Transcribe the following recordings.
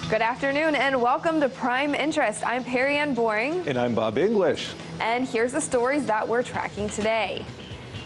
Good afternoon and welcome to Prime Interest. I'm Perry Ann Boring. And I'm Bob English. And here's the stories that we're tracking today.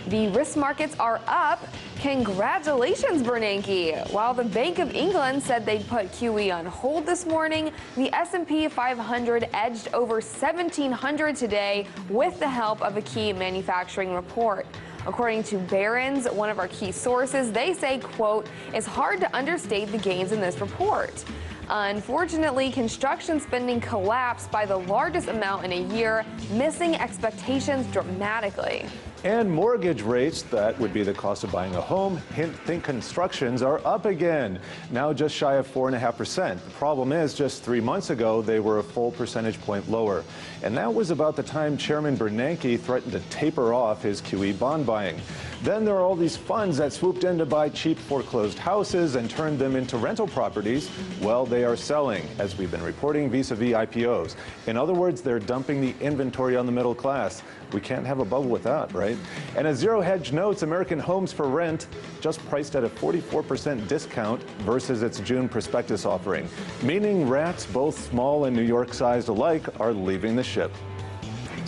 The risk markets are up. Congratulations, Bernanke. While the Bank of England said they'd put QE on hold this morning, the S&P 500 edged over 1,700 today with the help of a key manufacturing report. According to Barron's, one of our key sources, they say, quote, "It's hard to understate the gains in this report." Unfortunately, construction spending collapsed by the largest amount in a year, missing expectations dramatically. And mortgage rates, that would be the cost of buying a home, think constructions are up again, now just shy of 4.5%. The problem is, just 3 months ago, they were a full percentage point lower. And that was about the time Chairman Bernanke threatened to taper off his QE bond buying. Then there are all these funds that swooped in to buy cheap foreclosed houses and turned them into rental properties. Well, they are selling, as we've been reporting, vis-a-vis IPOs. In other words, they're dumping the inventory on the middle class. We can't have a bubble with that, right? And as Zero Hedge notes, American Homes for Rent just priced at a 44% discount versus its June prospectus offering, meaning rats, both small and New York-sized alike, are leaving the ship.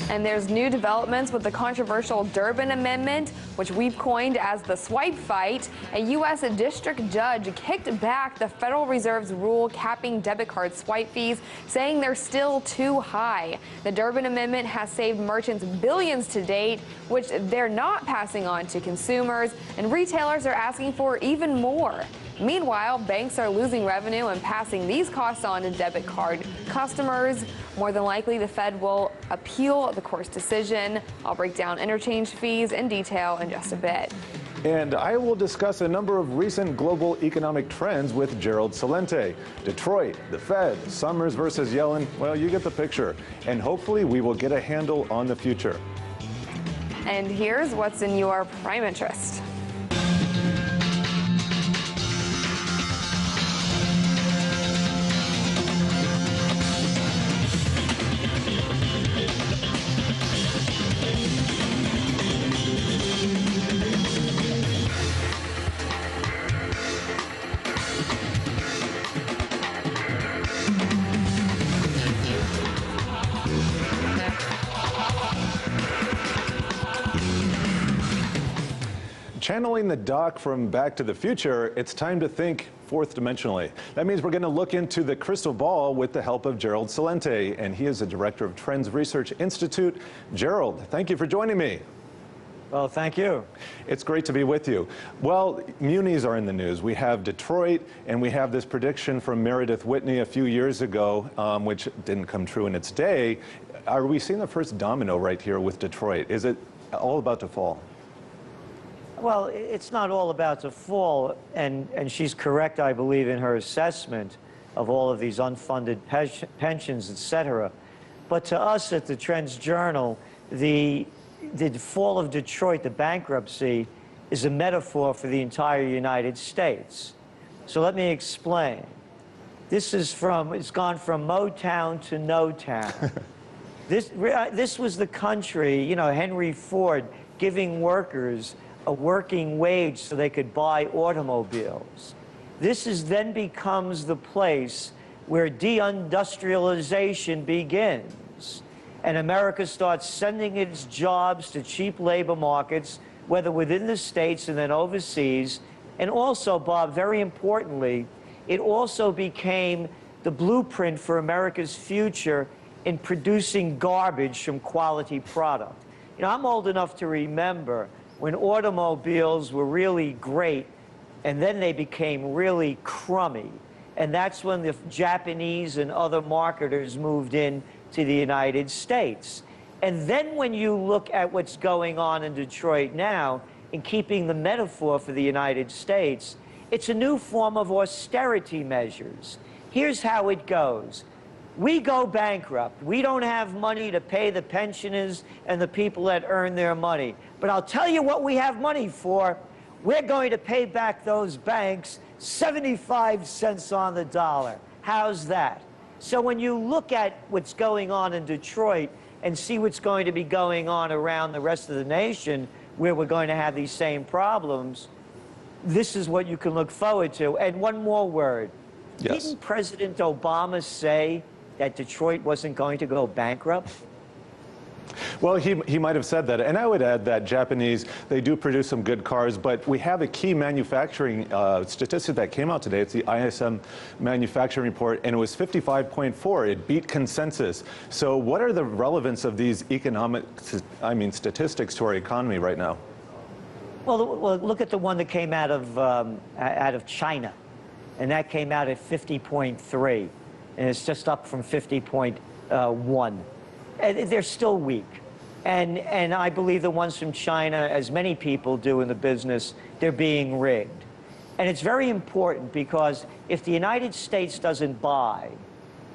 And there's new developments with the controversial Durbin Amendment, which we've coined as the swipe fight. A U.S. district judge kicked back the Federal Reserve's rule capping debit card swipe fees, saying they're still too high. The Durbin Amendment has saved merchants billions to date, which they're not passing on to consumers, and retailers are asking for even more. Meanwhile, banks are losing revenue and passing these costs on to debit card customers. More than likely, the Fed will appeal the court's decision. I'll break down interchange fees in detail in just a bit. And I will discuss a number of recent global economic trends with Gerald Celente. Detroit, the Fed, Summers versus Yellen, well, you get the picture. And hopefully we will get a handle on the future. And here's what's in your prime interest. Channeling the doc from Back to the Future, it's time to think fourth dimensionally. That means we're going to look into the crystal ball with the help of Gerald Celente, and he is the director of TrendsResearchInstitute. Gerald, thank you for joining me. Well, thank you. It's great to be with you. Well, munis are in the news. We have Detroit, and we have this prediction from Meredith Whitney a few years ago, which didn't come true in its day. Are we seeing the first domino right here with Detroit? Is it all about to fall? Well, it's not all about to fall, and she's correct, I believe, in her assessment of all of these unfunded pensions, et cetera. But to us at the TrendsJournal, the fall of Detroit, the bankruptcy, is a metaphor for the entire United States. So let me explain. It's gone from Motown to no town. This was the country, you know, Henry Ford giving workers a working wage so they could buy automobiles. This then becomes the place where deindustrialization begins. And America starts sending its jobs to cheap labor markets, whether within the states and then overseas. And also, Bob, very importantly, it also became the blueprint for America's future in producing garbage from quality product. You know, I'm old enough to remember when automobiles were really great, and then they became really crummy. And that's when the Japanese and other marketers moved in to the United States. And then when you look at what's going on in Detroit now, in keeping the metaphor for the United States, it's a new form of austerity measures. Here's how it goes. We go bankrupt. We don't have money to pay the pensioners and the people that earn their money. But I'll tell you what we have money for. We're going to pay back those banks 75 cents on the dollar. How's that? So when you look at what's going on in Detroit and see what's going to be going on around the rest of the nation, where we're going to have these same problems, this is what you can look forward to. And one more word. Yes. Didn't President Obama say that Detroit wasn't going to go bankrupt? Well, he might have said that. And I would add that Japanese, they do produce some good cars, but we have a key manufacturing statistic that came out today. It's the ISM manufacturing report, and it was 55.4. It beat consensus. So what are the relevance of these statistics to our economy right now? Well, look at the one that came out of China, and that came out at 50.3, and it's just up from 50.1. And they're still weak. And I believe the ones from China, as many people do in the business, they're being rigged. And it's very important because if the United States doesn't buy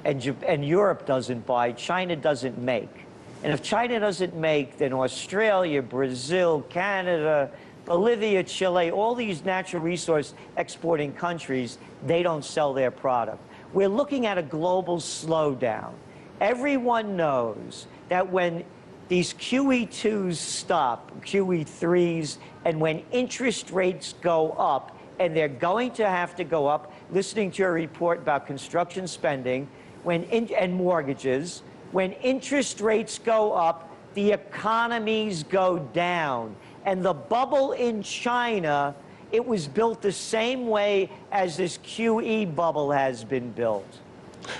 and Europe doesn't buy, China doesn't make. And if China doesn't make, then Australia, Brazil, Canada, Bolivia, Chile, all these natural resource exporting countries, they don't sell their product. We're looking at a global slowdown. Everyone knows that when these QE2s stop, QE3s, and when interest rates go up, and they're going to have to go up, listening to your report about construction spending and mortgages, when interest rates go up, the economies go down. And the bubble in China, it was built the same way as this QE bubble has been built.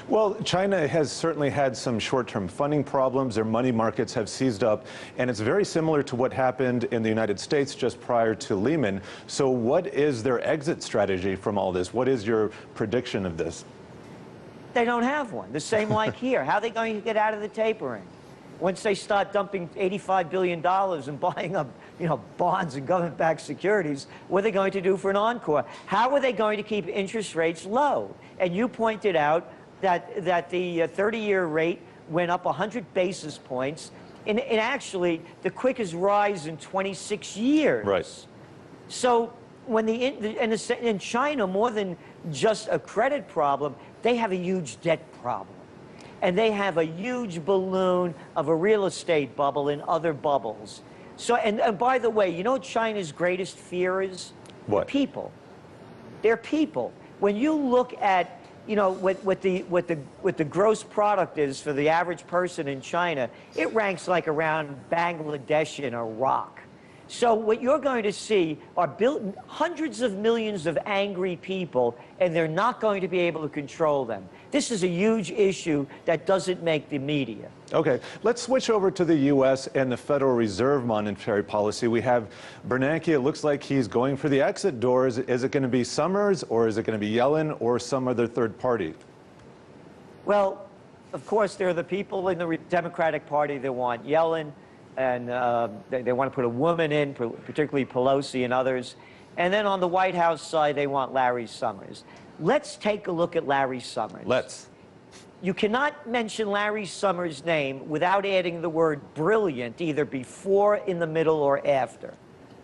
Well, China has certainly had some short-term funding problems. Their money markets have seized up, and it's very similar to what happened in the United States just prior to Lehman. So what is their exit strategy from all this? What is your prediction of this? They don't have one. The same like here. How are they going to get out of the tapering? Once they start dumping $85 billion and buying up, bonds and government-backed securities, what are they going to do for an encore? How are they going to keep interest rates low? And you pointed out that the 30-year rate went up 100 basis points, and actually the quickest rise in 26 years. Right. So when in China, more than just a credit problem, they have a huge debt problem. And they have a huge balloon of a real estate bubble and other bubbles. So, and by the way, you know what China's greatest fear is? What? People. They're people. When you look at what the gross product is for the average person in China, it ranks like around Bangladesh and Iraq. So what you're going to see are hundreds of millions of angry people, and they're not going to be able to control them. This is a huge issue that doesn't make the media. Okay, let's switch over to the U.S. and the Federal Reserve monetary policy. We have Bernanke. It looks like he's going for the exit doors. Is it going to be Summers, or is it going to be Yellen, or some other third party? Well, of course, there are the people in the Democratic Party that want Yellen, and they want to put a woman in, particularly Pelosi and others. And then on the White House side, they want Larry Summers. Let's take a look at Larry Summers. Let's. You cannot mention Larry Summers' name without adding the word brilliant, either before, in the middle, or after.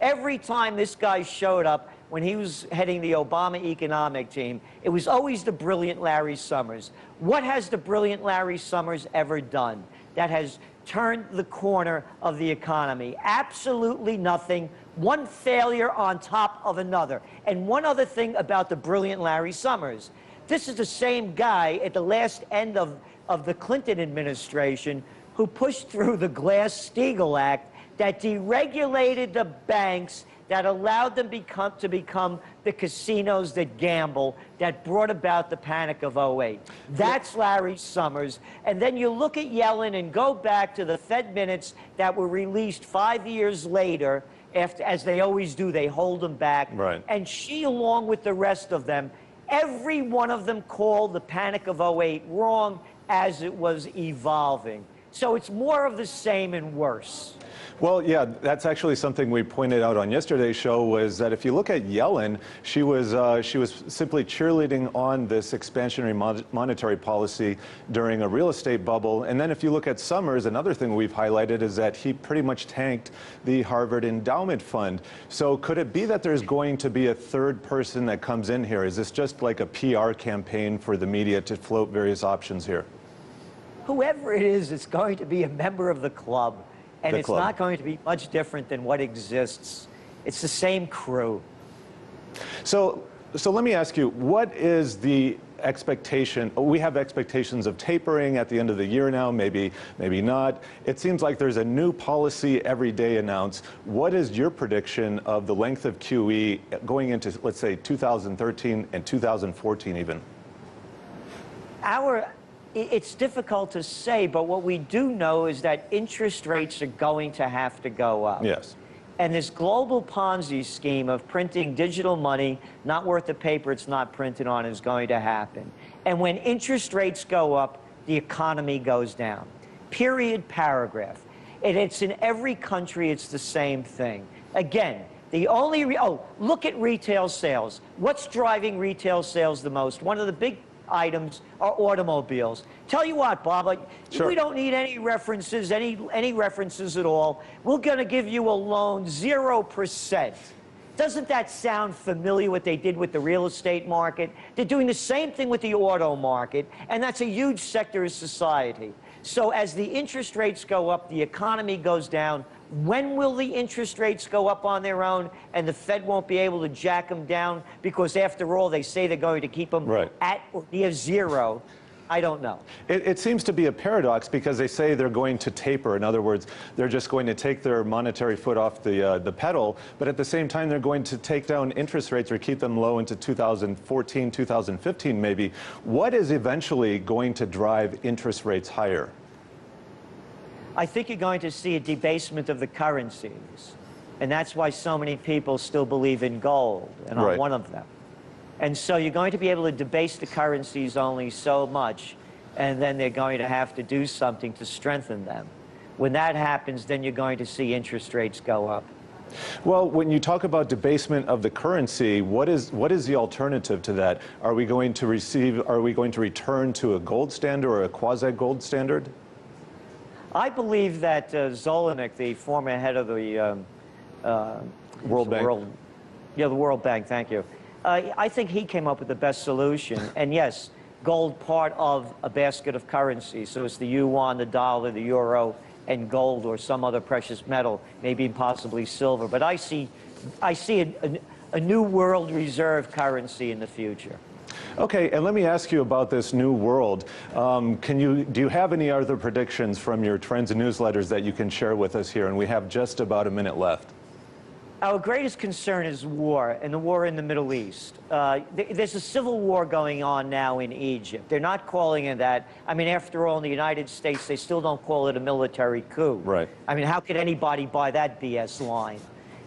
Every time this guy showed up when he was heading the Obama economic team, it was always the brilliant Larry Summers. What has the brilliant Larry Summers ever done that has turned the corner of the economy? Absolutely nothing. One failure on top of another. And one other thing about the brilliant Larry Summers. This is the same guy at the last end of the Clinton administration who pushed through the Glass-Steagall Act that deregulated the banks, that allowed them to become the casinos that gamble, that brought about the panic of '08. That's Larry Summers. And then you look at Yellen and go back to the Fed minutes that were released 5 years later, after, as they always do, they hold them back. Right. And she, along with the rest of them, every one of them called the panic of '08 wrong as it was evolving. So it's more of the same and worse. Well, yeah, that's actually something we pointed out on yesterday's show, was that if you look at Yellen, she was simply cheerleading on this expansionary monetary policy during a real estate bubble. And then if you look at Summers, another thing we've highlighted is that he pretty much tanked the Harvard Endowment Fund. So could it be that there's going to be a third person that comes in here? Is this just like a PR campaign for the media to float various options here? Whoever it is, it's going to be a member of the club. And it's not going to be much different than what exists. It's the same crew. So let me ask you, what is the we have expectations of tapering at the end of the year now, maybe not. It seems like there's a new policy every day announced. What is your prediction of the length of QE going into, let's say, 2013 and 2014 even? It's difficult to say, but what we do know is that interest rates are going to have to go up. Yes. And this global Ponzi scheme of printing digital money, not worth the paper it's not printed on, is going to happen. And when interest rates go up, the economy goes down. Period, paragraph. And it's in every country, it's the same thing. Again, look at retail sales. What's driving retail sales the most? One of the big items are automobiles. Tell you what, Bob, sure. We don't need any references, any references at all. We're going to give you a loan 0%. Doesn't that sound familiar, what they did with the real estate market? They're doing the same thing with the auto market, and that's a huge sector of society. So as the interest rates go up, the economy goes down. When will the interest rates go up on their own and the Fed won't be able to jack them down? Because after all, they say they're going to keep them at or near zero. I don't know. It seems to be a paradox because they say they're going to taper. In other words, they're just going to take their monetary foot off the pedal, but at the same time, they're going to take down interest rates or keep them low into 2014, 2015 maybe. What is eventually going to drive interest rates higher? I think you're going to see a debasement of the currencies. And that's why so many people still believe in gold, and I'm one of them. And so you're going to be able to debase the currencies only so much, and then they're going to have to do something to strengthen them. When that happens, then you're going to see interest rates go up. Well, when you talk about debasement of the currency, what is the alternative to that? Are we going to return to a gold standard or a quasi-gold standard? I believe that Celente, the former head of the World Bank. The World Bank, thank you. I think he came up with the best solution. And yes, gold part of a basket of currencies. So it's the yuan, the dollar, the euro, and gold or some other precious metal, maybe possibly silver. But I see a new world reserve currency in the future. Okay, and let me ask you about this new world. Do you have any other predictions from your Trends newsletters that you can share with us here? And we have just about a minute left. Our greatest concern is war, and the war in the Middle East. There's a civil war going on now in Egypt. They're not calling it that. I mean, after all, in the United States, they still don't call it a military coup. Right. I mean, how could anybody buy that BS line?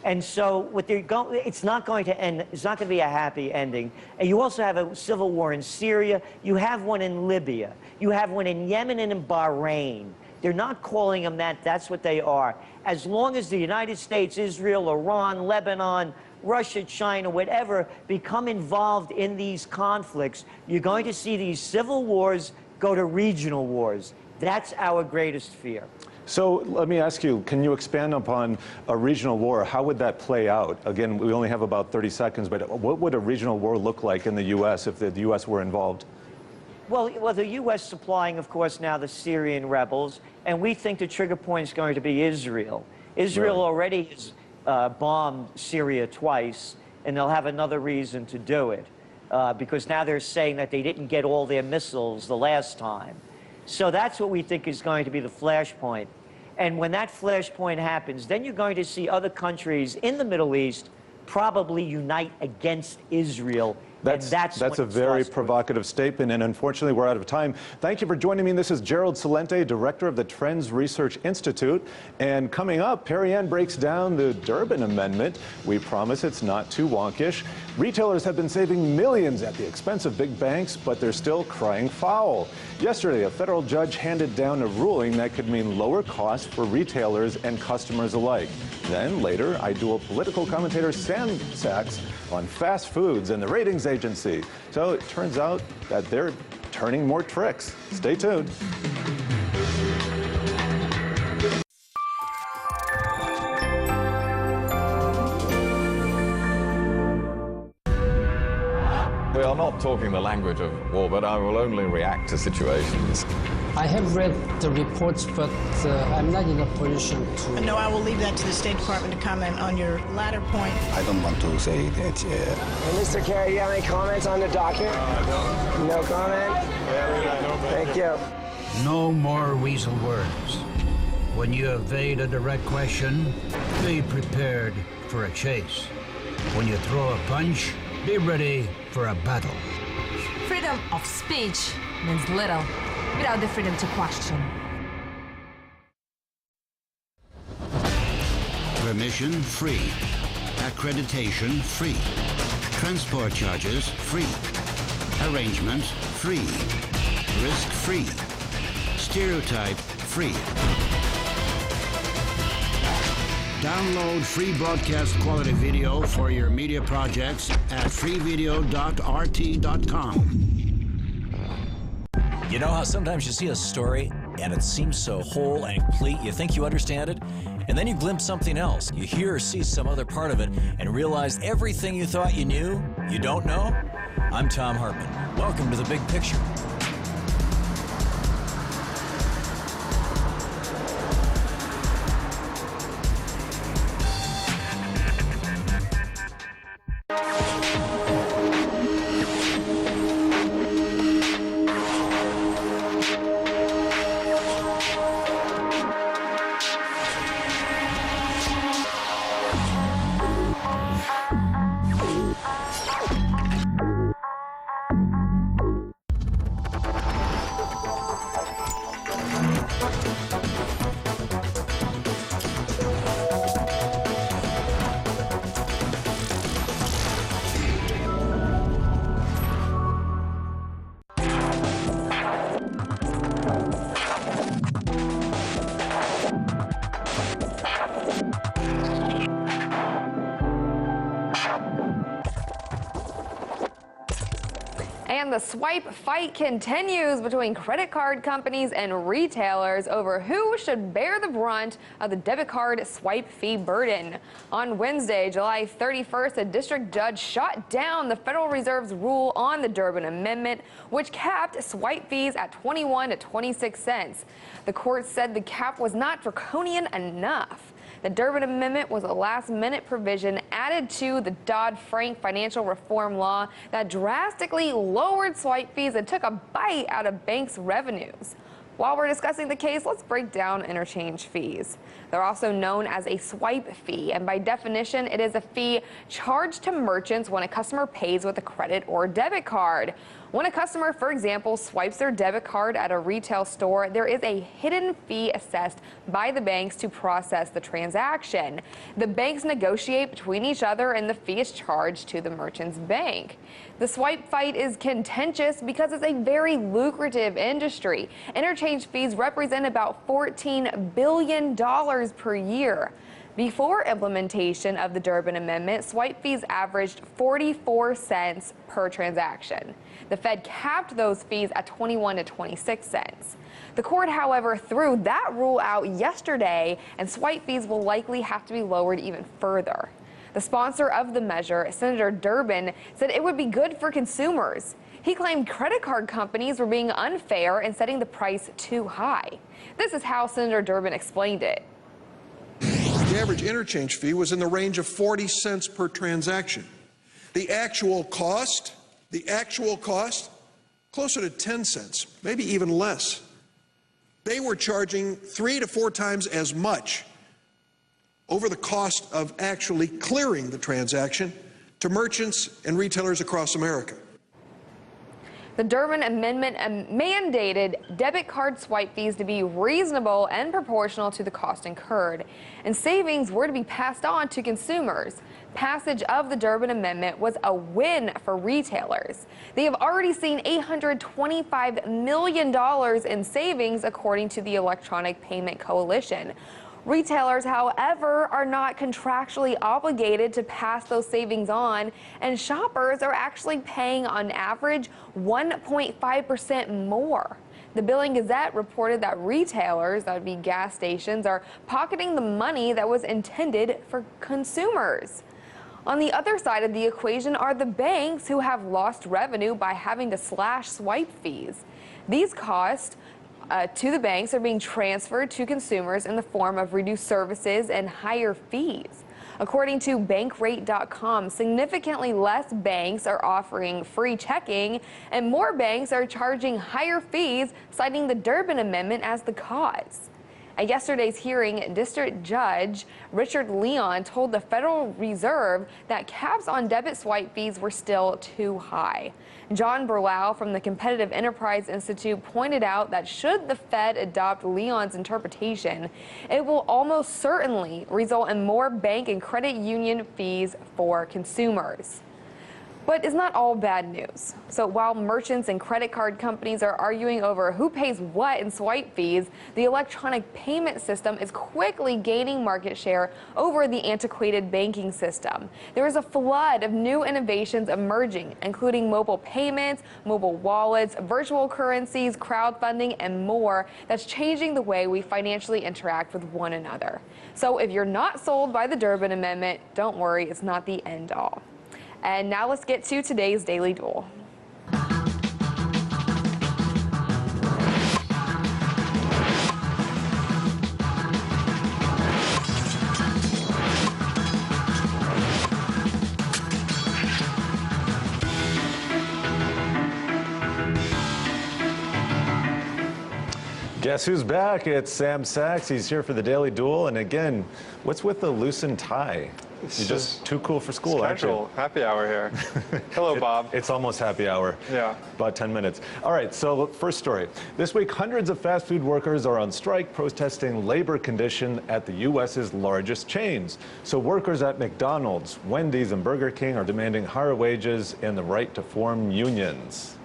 And so it's not going to end. It's not going to be a happy ending. And you also have a civil war in Syria. You have one in Libya. You have one in Yemen and in Bahrain. They're not calling them that. That's what they are. As long as the United States, Israel, Iran, Lebanon, Russia, China, whatever, become involved in these conflicts, you're going to see these civil wars go to regional wars. That's our greatest fear. So let me ask you, can you expand upon a regional war? How would that play out? Again, we only have about 30 seconds, but what would a regional war look like in the U.S. if the U.S. were involved? Well, the U.S. supplying, of course, now the Syrian rebels, and we think the trigger point is going to be Israel. Israel already has bombed Syria twice, and they'll have another reason to do it, because now they're saying that they didn't get all their missiles the last time. So that's what we think is going to be the flashpoint. And when that flashpoint happens, then you're going to see other countries in the Middle East probably unite against Israel. That's a very provocative statement, and unfortunately, we're out of time. Thank you for joining me. This is Gerald Celente, director of the Trends Research Institute. And coming up, Perry Ann breaks down the Durbin Amendment. We promise it's not too wonkish. Retailers have been saving millions at the expense of big banks, but they're still crying foul. Yesterday, a federal judge handed down a ruling that could mean lower costs for retailers and customers alike. Then later, I duel political commentator Sam Sachs on fast foods and the ratings agency. So it turns out that they're turning more tricks. Stay tuned. We are not talking the language of war, but I will only react to situations. I have read the reports, but I'm not in a position to... No, I will leave that to the State Department to comment on your latter point. I don't want to say that. Mr. Kerry, you have any comments on the document? No comment? Thank you. No more weasel words. When you evade a direct question, be prepared for a chase. When you throw a punch, be ready for a battle. Freedom of speech means little without the freedom to question. Permission free. Accreditation free. Transport charges free. Arrangement free. Risk free. Stereotype free. Download free broadcast quality video for your media projects at freevideo.rt.com. You know how sometimes you see a story and it seems so whole and complete, you think you understand it, and then you glimpse something else. You hear or see some other part of it and realize everything you thought you knew, you don't know? I'm Tom Hartman. Welcome to The Big Picture. And the swipe fight continues between credit card companies and retailers over who should bear the brunt of the debit card swipe fee burden. On Wednesday, July 31st, a district judge shot down the Federal Reserve's rule on the Durbin Amendment, which capped swipe fees at 21 to 26 cents. The court said the cap was not draconian enough. The Durbin Amendment was a last-minute provision added to the Dodd-Frank financial reform law that drastically lowered swipe fees and took a bite out of banks' revenues. While we're discussing the case, let's break down interchange fees. They're also known as a swipe fee, and by definition, it is a fee charged to merchants when a customer pays with a credit or debit card. When a customer, for example, swipes their debit card at a retail store, there is a hidden fee assessed by the banks to process the transaction. The banks negotiate between each other, and the fee is charged to the merchant's bank. The swipe fight is contentious because it's a very lucrative industry. Interchange fees represent about $14 billion per year. Before implementation of the Durbin Amendment, swipe fees averaged 44 cents per transaction. The Fed capped those fees at 21 to 26 cents. The court, however, threw that rule out yesterday, and swipe fees will likely have to be lowered even further. The sponsor of the measure, Senator Durbin, said it would be good for consumers. He claimed credit card companies were being unfair and setting the price too high. This is how Senator Durbin explained it. The average interchange fee was in the range of 40 cents per transaction. The actual cost, closer to 10 cents, maybe even less. They were charging 3 to 4 times as much over the cost of actually clearing the transaction to merchants and retailers across America. The Durbin Amendment mandated debit card swipe fees to be reasonable and proportional to the cost incurred, and savings were to be passed on to consumers. Passage of the Durbin Amendment was a win for retailers. They have already seen $825 million in savings, according to the Electronic Payment Coalition. Retailers, however, are not contractually obligated to pass those savings on, and shoppers are actually paying on average 1.5% more. The Billing Gazette reported that retailers, that would be gas stations, are pocketing the money that was intended for consumers. On the other side of the equation are the banks who have lost revenue by having to slash swipe fees. These costs to the banks are being transferred to consumers in the form of reduced services and higher fees. According to Bankrate.com, significantly less banks are offering free checking, and more banks are charging higher fees, citing the Durbin Amendment as the cause. At yesterday's hearing, District Judge Richard Leon told the Federal Reserve that caps on debit swipe fees were still too high. John Berlau from the Competitive Enterprise Institute pointed out that should the Fed adopt Leon's interpretation, it will almost certainly result in more bank and credit union fees for consumers. But it's not all bad news. So while merchants and credit card companies are arguing over who pays what in swipe fees, the electronic payment system is quickly gaining market share over the antiquated banking system. There is a flood of new innovations emerging, including mobile payments, mobile wallets, virtual currencies, crowdfunding, and more that's changing the way we financially interact with one another. So if you're not sold by the Durbin Amendment, don't worry, it's not the end all. And now let's get to today's Daily Duel. Guess who's back? It's Sam Sachs. He's here for the Daily Duel. And again, what's with the loosened tie? You're just too cool for school, aren't you? Happy hour here. Hello, Bob. It's almost happy hour. Yeah. About 10 minutes. All right, so first story. This week, hundreds of fast food workers are on strike protesting labor condition at the U.S.'s largest chains. So workers at McDonald's, Wendy's, and Burger King are demanding higher wages and the right to form unions.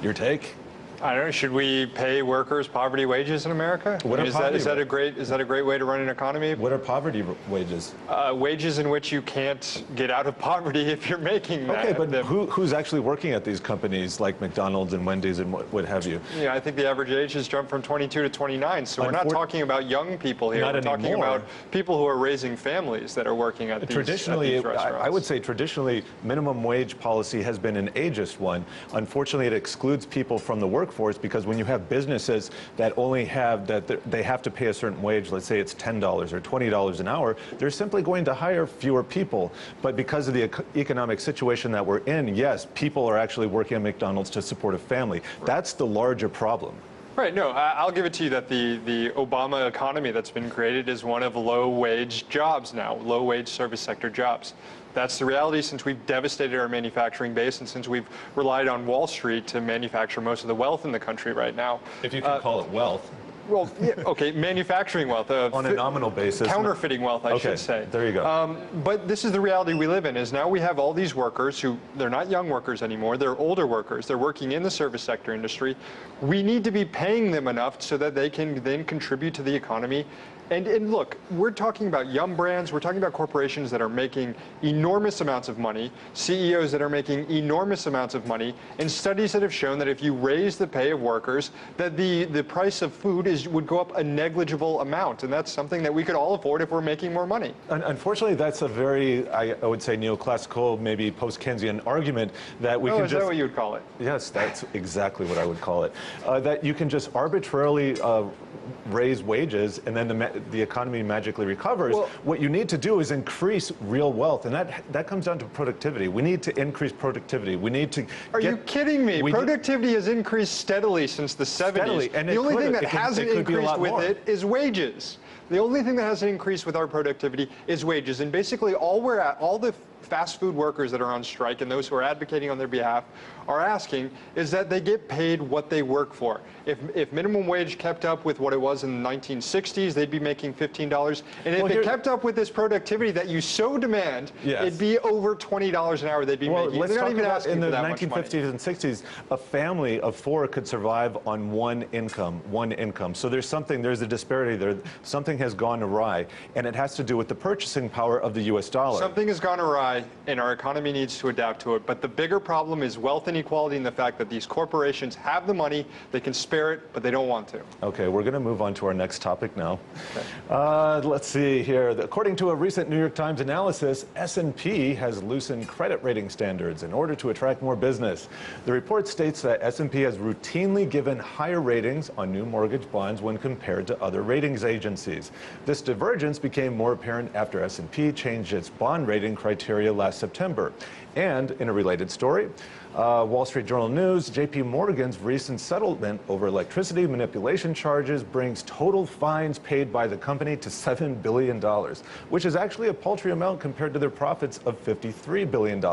Your take? I don't know. Should we pay workers poverty wages in America? Is that a great way to run an economy? What are poverty wages? Wages in which you can't get out of poverty if you're making that. Okay, but who's actually working at these companies like McDonald's and Wendy's and what have you? Yeah, I think the average age has jumped from 22 to 29. So we're not talking about young people here. We're talking about people who are raising families that are working at these restaurants. I would say traditionally, minimum wage policy has been an ageist one. Unfortunately, it excludes people from the workforce because when you have businesses that only have they have to pay a certain wage, let's say it's $10 or $20 an hour, they're simply going to hire fewer people. But because of the economic situation that we're in, yes, people are actually working at McDonald's to support a family. That's the larger problem. Right. No, I'll give it to you that the Obama economy that's been created is one of low-wage jobs now, low-wage service sector jobs. That's the reality since we've devastated our manufacturing base and since we've relied on Wall Street to manufacture most of the wealth in the country right now. If you can call it wealth. Well, yeah, okay, manufacturing wealth. On a nominal basis. Counterfeiting wealth, I should say. There you go. But this is the reality we live in, is now we have all these workers who, they're not young workers anymore, they're older workers, they're working in the service sector industry. We need to be paying them enough so that they can then contribute to the economy. And look, we're talking about young brands, we're talking about corporations that are making enormous amounts of money, CEOs that are making enormous amounts of money, and studies that have shown that if you raise the pay of workers, that the price of food would go up a negligible amount, and that's something that we could all afford if we're making more money. Unfortunately, that's a very, I would say, neoclassical, maybe post-Keynesian argument that we can is that what you would call it? Yes, that's exactly what I would call it. That you can just arbitrarily raise wages and then the economy magically recovers. Well, what you need to do is increase real wealth, and that comes down to productivity. We need to increase productivity. We need to. Are you kidding me? Productivity has increased steadily since the 70s. And the only thing that hasn't increased with it is wages. The only thing that hasn't increased with our productivity is wages. And basically all the fast food workers that are on strike and those who are advocating on their behalf are asking is that they get paid what they work for. If minimum wage kept up with what it was in the 1960s, they'd be making $15. And if it kept up with this productivity that you so demand, it'd be over $20 an hour they'd be making. Let's They're not talk even about asking in the for that 1950s much money. and 60s, a family of four could survive on one income. So there's a disparity there. Something has gone awry, and it has to do with the purchasing power of the U.S. dollar. Something has gone awry. high, and our economy needs to adapt to it. But the bigger problem is wealth inequality and the fact that these corporations have the money, they can spare it, but they don't want to. Okay, we're going to move on to our next topic now. Okay. Let's see here. According to a recent New York Times analysis, S&P has loosened credit rating standards in order to attract more business. The report states that S&P has routinely given higher ratings on new mortgage bonds when compared to other ratings agencies. This divergence became more apparent after S&P changed its bond rating criteria last September. And in a related story, Wall Street Journal News, JP Morgan's recent settlement over electricity manipulation charges brings total fines paid by the company to $7 billion, which is actually a paltry amount compared to their profits of $53 billion.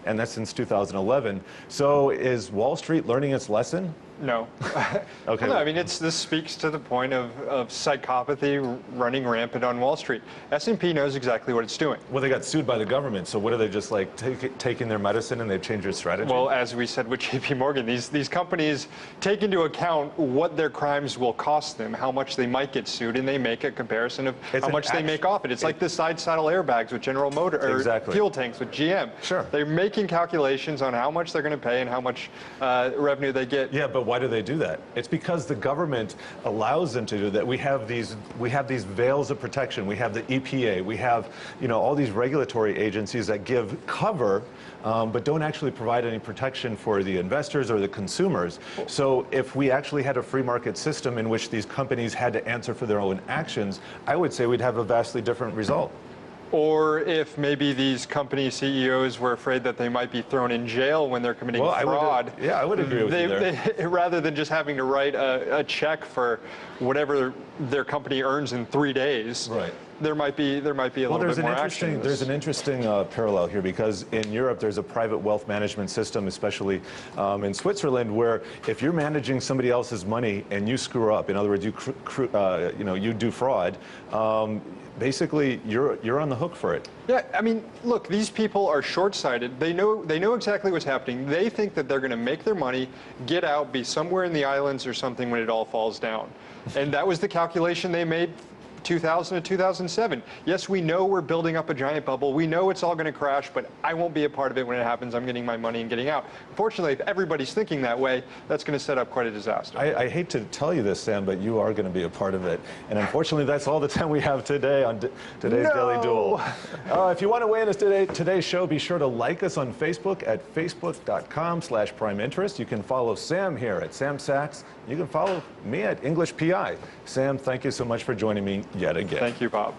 And that's since 2011. So is Wall Street learning its lesson? No. Okay. Well, no, I mean, this speaks to the point of psychopathy running rampant on Wall Street. S&P knows exactly what it's doing. Well, they got sued by the government, so what are they just like taking their medicine and they've changed their strategy? Well, as we said with JP Morgan, these companies take into account what their crimes will cost them, how much they might get sued, and they make a comparison of how much they make off it. It's like the side saddle airbags with General Motors, or fuel tanks with GM. Sure. They're making calculations on how much they're going to pay and how much revenue they get. Yeah, but why do they do that? It's because the government allows them to do that. We have these veils of protection. We have the EPA. We have, all these regulatory agencies that give cover, but don't actually provide any protection for the investors or the consumers. So if we actually had a free market system in which these companies had to answer for their own actions, I would say we'd have a vastly different result. Or if maybe these company CEOs were afraid that they might be thrown in jail when they're committing fraud. I would agree with you there. Rather than just having to write a check for whatever their company earns in 3 days. Right. There might be a little bit more action. There's an interesting parallel here, because in Europe there's a private wealth management system, especially in Switzerland, where if you're managing somebody else's money and you screw up, in other words, you do fraud, basically you're on the hook for it. Yeah, I mean, look, these people are short-sighted. They know exactly what's happening. They think that they're going to make their money, get out, be somewhere in the islands or something when it all falls down. And that was the calculation they made 2000 to 2007. Yes, we know we're building up a giant bubble. We know it's all going to crash, but I won't be a part of it when it happens. I'm getting my money and getting out. Fortunately, if everybody's thinking that way, that's going to set up quite a disaster. I hate to tell you this, Sam, but you are going to be a part of it. And unfortunately, that's all the time we have today on today's Daily Duel. If you want to weigh in on today's show, be sure to like us on Facebook at facebook.com/primeinterest. You can follow Sam here at Sam Sachs. You can follow me at English PI. Sam, thank you so much for joining me yet again. Thank you, Bob.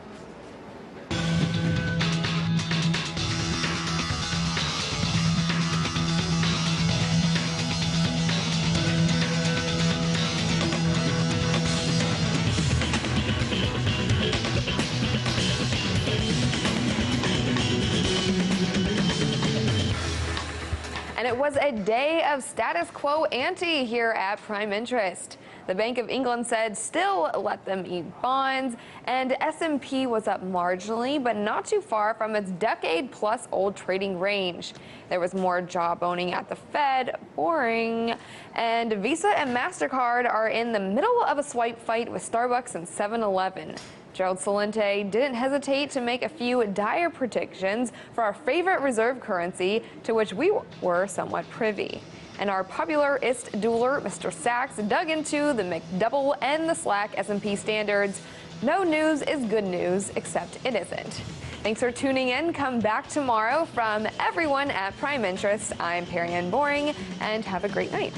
And it was a day of status quo ante here at Prime Interest. The Bank of England said still let them eat bonds, and S&P was up marginally, but not too far from its decade-plus-old trading range. There was more jawboning at the Fed, boring, and Visa and MasterCard are in the middle of a swipe fight with Starbucks and 7-Eleven. Gerald Celente didn't hesitate to make a few dire predictions for our favorite reserve currency, to which we were somewhat privy. And our popularist dueler, Mr. Sachs, dug into the McDouble and the Slack S&P standards. No news is good news, except it isn't. Thanks for tuning in. Come back tomorrow. From everyone at Prime Interest, I'm Perry Ann Boring, and have a great night.